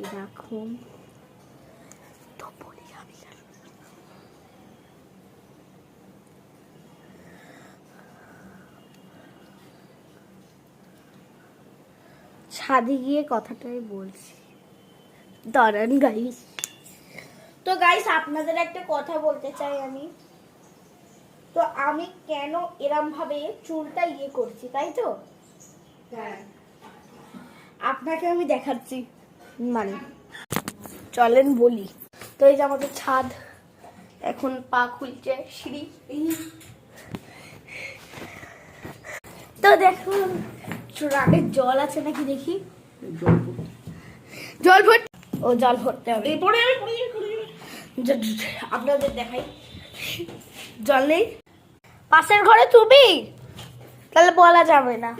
এরকম তো বলি আমি ছাদে গিয়ে কথাটাই বলছি। দাঁড়ান গাইস। তো গাইস আপনাদের একটা কথা বলতে চাই আমি। তো আমি কেন এরম ভাবে চুলটা করছি, তাই তো? হ্যাঁ, আপনাকে আমি দেখাচ্ছি। মানে চলেন বলি। তো এই যে আমাদের ছাদ, এখন পা খুলছে সিঁড়ি। তো দেখুন রাগের জল আছে নাকি দেখি। জল ভর, ও জল ভরতে হবে। আপনাদের দেখাই, জল নেই পাশের ঘরে। তুমি তাহলে বলা যাবে না।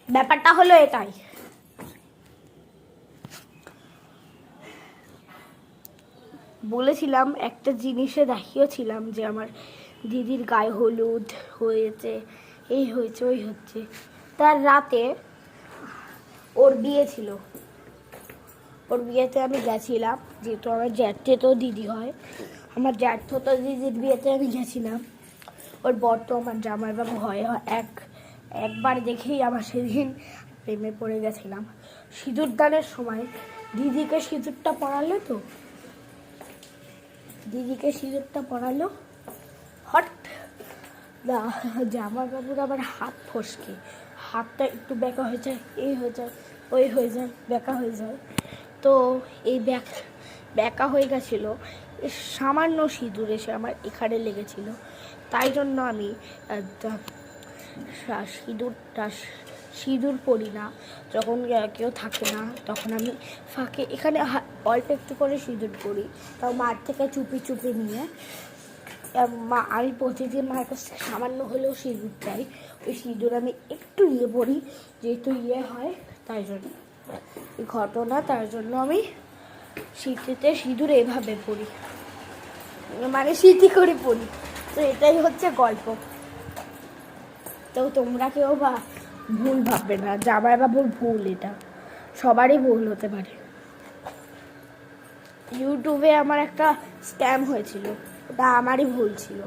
ব্যাপারটা হলো এটাই। বলেছিলাম একটা জিনিসে দেখিয়েছিলাম যে আমার দিদির গায়ে হলুদ হয়েছে, এই হয়েছে ওই হচ্ছে। তার রাতে ওর বিয়ে ছিল, ওর বিয়েতে আমি গেছিলাম। যেহেতু আমার জ্যাঠে তো দিদি হয়, আমার জ্যাঠো তো দিদির বিয়েতে আমি গেছিলাম। ওর বর তো আমার জামাইবাবু হয়। একবার দেখেই আমার সেদিন প্রেমে পড়ে গেছিলাম। সিঁদুর দানের সময় দিদিকে সিঁদুরটা পরালো, তো দিদিকে সিঁদুরটা পরালো, হট জামাইবাবুর আবার হাত ফসকে, হাতটা একটু বেঁকা হয়ে যায়, এই হয়ে যায়, ওই হয়ে যায়, বেঁকা হয়ে যায়। তো এই বেঁকা হয়ে গেছিলো, সামান্য সিঁদুর এসে আমার এখানে লেগেছিল। তাই জন্য আমি সিঁদুর পরি না যখন কেউ থাকে না। তখন আমি ফাঁকে এখানে অল্প একটু করে সিঁদুর পরি, তাও মার থেকে চুপি চুপি নিয়ে। আমি প্রতিদিন মায়ের কাছ থেকে সামান্য হলেও সিঁদুর চাই। ওই সিঁদুর আমি একটু পরি, যেহেতু হয় তাই জন্য এই ঘটনা। তার জন্য আমি স্মৃতিতে সিঁদুর এভাবে পরি, মানে স্মৃতি করে পড়ি। তো এটাই হচ্ছে গল্প। তো তোমরা কেউ ভুল ভাববে না, জামাইবাবুর ভুল, এটা সবারই ভুল হতে পারে। ইউটিউবে আমার একটা স্ক্যাম হয়েছিল, ওটা আমারই ভুল ছিল।